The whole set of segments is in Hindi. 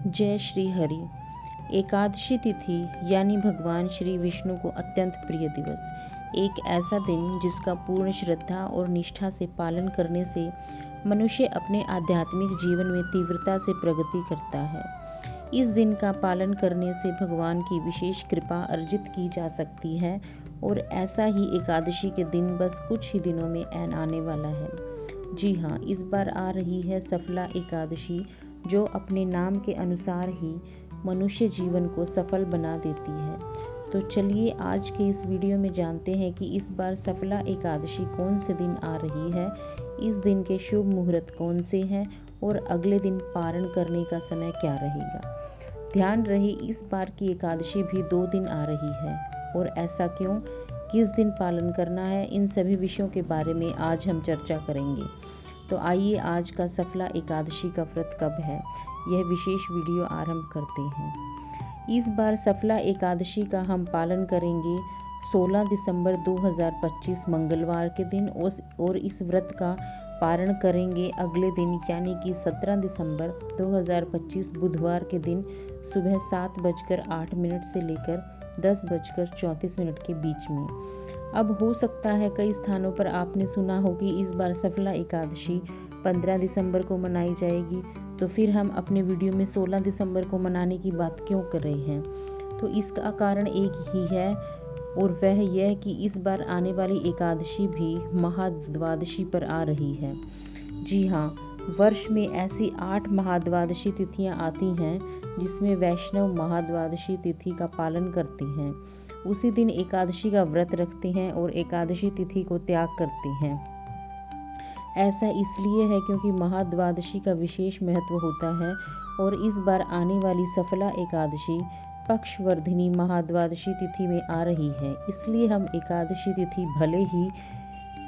जय श्री हरि। एकादशी तिथि यानी भगवान श्री विष्णु को अत्यंत प्रिय दिवस, एक ऐसा दिन जिसका पूर्ण श्रद्धा और निष्ठा से पालन करने से मनुष्य अपने आध्यात्मिक जीवन में तीव्रता से प्रगति करता है। इस दिन का पालन करने से भगवान की विशेष कृपा अर्जित की जा सकती है और ऐसा ही एकादशी के दिन बस कुछ ही दिनों में आने वाला है। जी हाँ, इस बार आ रही है सफला एकादशी, जो अपने नाम के अनुसार ही मनुष्य जीवन को सफल बना देती है। तो चलिए आज के इस वीडियो में जानते हैं कि इस बार सफला एकादशी कौन से दिन आ रही है, इस दिन के शुभ मुहूर्त कौन से हैं और अगले दिन पारण करने का समय क्या रहेगा। ध्यान रहे, इस बार की एकादशी भी 2 दिन आ रही है और ऐसा क्यों, किस दिन पालन करना है, इन सभी विषयों के बारे में आज हम चर्चा करेंगे। तो आइए आज का सफला एकादशी का व्रत कब है, यह विशेष वीडियो आरंभ करते हैं। इस बार सफला एकादशी का हम पालन करेंगे 16 दिसंबर 2025 मंगलवार के दिन और इस व्रत का पारण करेंगे अगले दिन यानी कि 17 दिसंबर 2025 बुधवार के दिन सुबह 7:08 से लेकर 10:34 के बीच में। अब हो सकता है कई स्थानों पर आपने सुना हो कि इस बार सफला एकादशी 15 दिसंबर को मनाई जाएगी, तो फिर हम अपने वीडियो में 16 दिसंबर को मनाने की बात क्यों कर रहे हैं। तो इसका कारण एक ही है और वह यह कि इस बार आने वाली एकादशी भी महाद्वादशी पर आ रही है। जी हाँ, वर्ष में ऐसी 8 महाद्वादशी तिथियां आती हैं जिसमें वैष्णव महाद्वादशी तिथि का पालन करते हैं, उसी दिन एकादशी का व्रत रखते हैं और एकादशी तिथि को त्याग करते हैं। ऐसा इसलिए है क्योंकि महाद्वादशी का विशेष महत्व होता है और इस बार आने वाली सफला एकादशी पक्षवर्धिनी महाद्वादशी तिथि में आ रही है। इसलिए हम एकादशी तिथि भले ही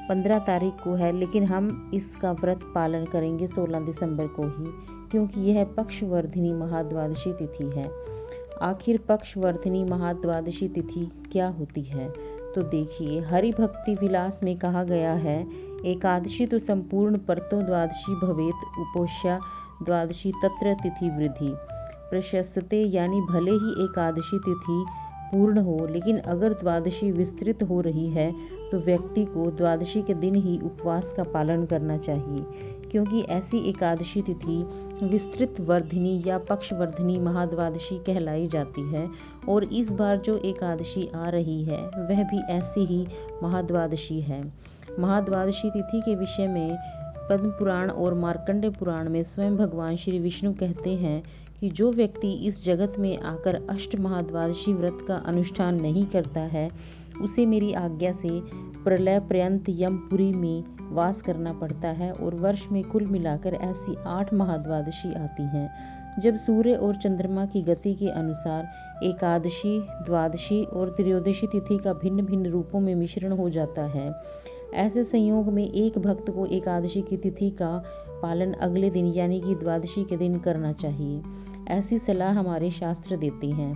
15 तारीख को है, लेकिन हम इसका व्रत पालन करेंगे 16 दिसंबर को ही, क्योंकि यह पक्षवर्धिनी महाद्वादशी तिथि है। आखिर पक्षवर्धिनी महाद्वादशी तिथि क्या होती है, तो देखिए, हरि भक्ति विलास में कहा गया है, एकादशी तो संपूर्ण परतो द्वादशी भवेत उपोष्या द्वादशी तत्र तिथि वृद्धि प्रशस्ते, यानी भले ही एकादशी तिथि पूर्ण हो, लेकिन अगर द्वादशी विस्तृत हो रही है तो व्यक्ति को द्वादशी के दिन ही उपवास का पालन करना चाहिए, क्योंकि ऐसी एकादशी तिथि विस्तृत वर्धिनी या पक्षवर्धिनी महाद्वादशी कहलाई जाती है। और इस बार जो एकादशी आ रही है वह भी ऐसी ही महाद्वादशी है। महाद्वादशी तिथि के विषय में पद्म पुराण और मार्कंडेय पुराण में स्वयं भगवान श्री विष्णु कहते हैं कि जो व्यक्ति इस जगत में आकर अष्ट महाद्वादशी व्रत का अनुष्ठान नहीं करता है, उसे मेरी आज्ञा से प्रलय पर्यंत यमपुरी में वास करना पड़ता है। और वर्ष में कुल मिलाकर ऐसी 8 महाद्वादशी आती हैं, जब सूर्य और चंद्रमा की गति के अनुसार एकादशी, द्वादशी और त्रयोदशी तिथि का भिन्न भिन्न रूपों में मिश्रण हो जाता है। ऐसे संयोग में एक भक्त को एकादशी की तिथि का पालन अगले दिन यानी कि द्वादशी के दिन करना चाहिए, ऐसी सलाह हमारे शास्त्र देते हैं।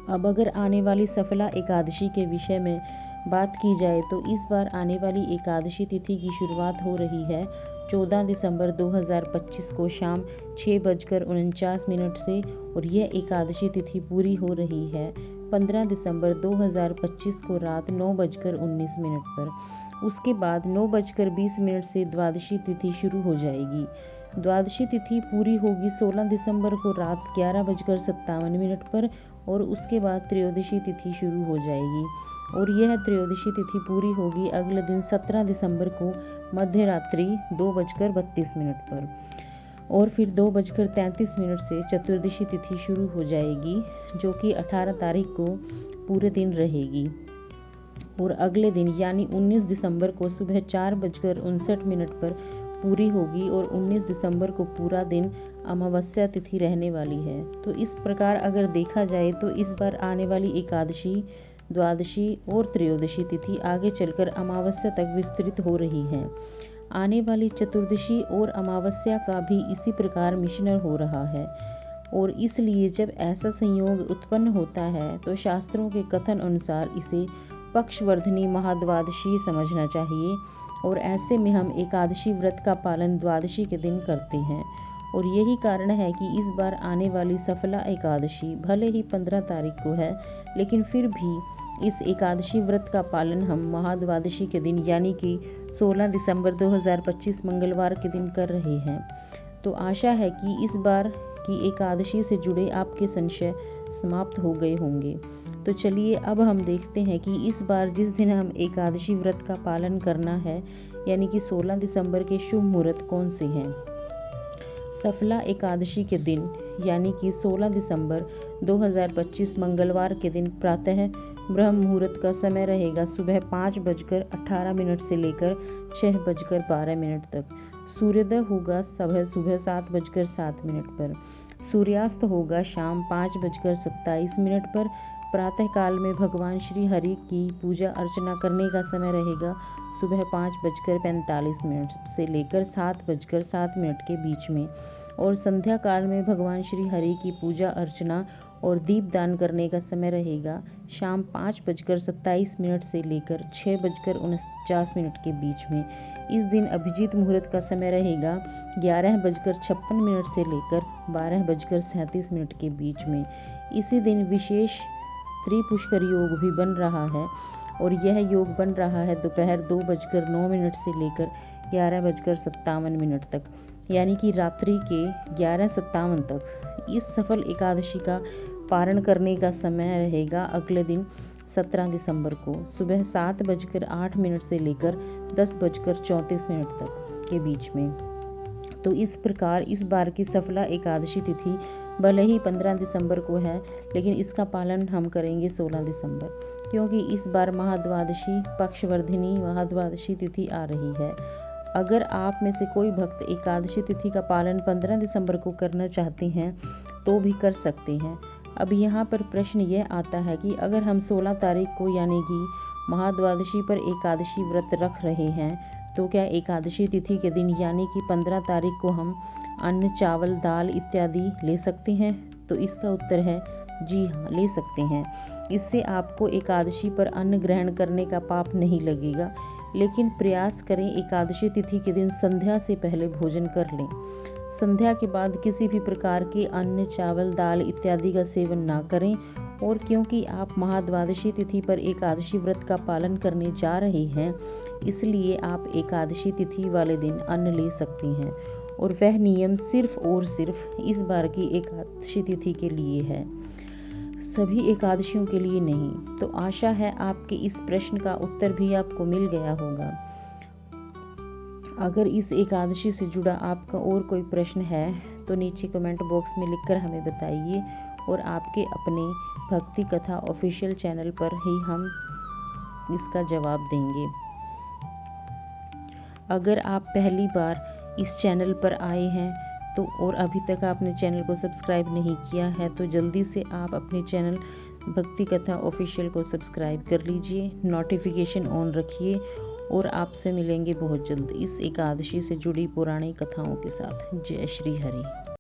अब अगर आने वाली सफला एकादशी के विषय में बात की जाए तो इस बार आने वाली एकादशी तिथि की शुरुआत हो रही है 14 दिसंबर 2025 को शाम 6:49 से और यह एकादशी तिथि पूरी हो रही है 15 दिसंबर 2025 को रात 9:19 पर। उसके बाद 9:20 से द्वादशी तिथि शुरू हो जाएगी। द्वादशी तिथि पूरी होगी 16 दिसंबर को रात 11:57 पर और उसके बाद त्रयोदशी तिथि शुरू हो जाएगी और यह त्रयोदशी तिथि पूरी होगी अगले दिन 17 दिसंबर को मध्य रात्रि 2:32 पर और फिर 2:33 से चतुर्दशी तिथि शुरू हो जाएगी, जो कि 18 तारीख को पूरे दिन रहेगी और अगले दिन यानी 19 दिसंबर को सुबह 4:59 पर पूरी होगी और 19 दिसंबर को पूरा दिन अमावस्या तिथि रहने वाली है। तो इस प्रकार अगर देखा जाए तो इस बार आने वाली एकादशी, द्वादशी और त्रयोदशी तिथि आगे चलकर अमावस्या तक विस्तृत हो रही है। आने वाली चतुर्दशी और अमावस्या का भी इसी प्रकार मिश्रण हो रहा है और इसलिए जब ऐसा संयोग उत्पन्न होता है तो शास्त्रों के कथन अनुसार इसे पक्षवर्धिनी महाद्वादशी समझना चाहिए और ऐसे में हम एकादशी व्रत का पालन द्वादशी के दिन करते हैं और यही कारण है कि इस बार आने वाली सफला एकादशी भले ही 15 तारीख को है, लेकिन फिर भी इस एकादशी व्रत का पालन हम महाद्वादशी के दिन यानी कि 16 दिसंबर 2025 मंगलवार के दिन कर रहे हैं। तो आशा है कि इस बार की एकादशी से जुड़े आपके संशय समाप्त हो गए होंगे। तो चलिए अब हम देखते हैं कि इस बार जिस दिन हम एकादशी व्रत का पालन करना है यानी कि 16 दिसंबर के शुभ मुहूर्त कौन से हैं। सफला एकादशी के दिन यानी कि 16 दिसंबर 2025 मंगलवार के दिन प्रातः ब्रह्म मुहूर्त का समय रहेगा सुबह 5:18 से लेकर 6:12 तक। सूर्योदय होगा सुबह 7:07 पर। सूर्यास्त होगा शाम 5:27 पर। प्रातः काल में भगवान श्री हरि की पूजा अर्चना करने का समय रहेगा सुबह 5:45 से लेकर 7:07 के बीच में। और संध्या काल में भगवान श्री हरि की पूजा अर्चना और दीपदान करने का समय रहेगा शाम 5:27 से लेकर 6:49 के बीच में। इस दिन अभिजीत मुहूर्त का समय रहेगा 11:56 से लेकर 12:37 के बीच में। इसी दिन विशेष त्रिपुष्कर योग भी बन रहा है और यह योग बन रहा है दोपहर 2:09 से लेकर 11:57 तक, यानी कि रात्रि के 11:57 तक। इस सफल एकादशी का पारण करने का समय रहेगा अगले दिन 17 दिसंबर को सुबह 7:08 से लेकर 10:34 तक के बीच में। तो इस प्रकार इस बार की सफला एकादशी तिथि भले ही 15 दिसंबर को है, लेकिन इसका पालन हम करेंगे 16 दिसंबर, क्योंकि इस बार महाद्वादशी पक्षवर्धिनी महाद्वादशी तिथि आ रही है। अगर आप में से कोई भक्त एकादशी तिथि का पालन 15 दिसंबर को करना चाहते हैं तो भी कर सकते हैं। अब यहाँ पर प्रश्न यह आता है कि अगर हम 16 तारीख को यानी कि महाद्वादशी पर एकादशी व्रत रख रहे हैं तो क्या एकादशी तिथि के दिन यानी कि 15 तारीख को हम अन्न चावल दाल इत्यादि ले सकते हैं? तो इसका उत्तर है जी हाँ, ले सकते हैं। इससे आपको एकादशी पर अन्न ग्रहण करने का पाप नहीं लगेगा, लेकिन प्रयास करें एकादशी तिथि के दिन संध्या से पहले भोजन कर लें। संध्या के बाद किसी भी प्रकार के अन्न चावल दाल इत्यादि का सेवन ना करें। और क्योंकि आप महाद्वादशी तिथि पर एकादशी व्रत का पालन करने जा रहे हैं, इसलिए आप एकादशी तिथि वाले दिन अन्न ले सकती हैं और वह नियम सिर्फ और सिर्फ इस बार की एकादशी तिथि के लिए है, सभी एकादशियों के लिए नहीं। तो आशा है आपके इस प्रश्न का उत्तर भी आपको मिल गया होगा। अगर इस एकादशी से जुड़ा आपका और कोई प्रश्न है तो नीचे कमेंट बॉक्स में लिखकर हमें बताइए और आपके अपने भक्ति कथा ऑफिशियल चैनल पर ही हम इसका जवाब देंगे। अगर आप पहली बार इस चैनल पर आए हैं तो और अभी तक आपने चैनल को सब्सक्राइब नहीं किया है तो जल्दी से आप अपने चैनल भक्ति कथा ऑफिशियल को सब्सक्राइब कर लीजिए, नोटिफिकेशन ऑन रखिए और आपसे मिलेंगे बहुत जल्द इस एकादशी से जुड़ी पुरानी कथाओं के साथ। जय श्री हरि।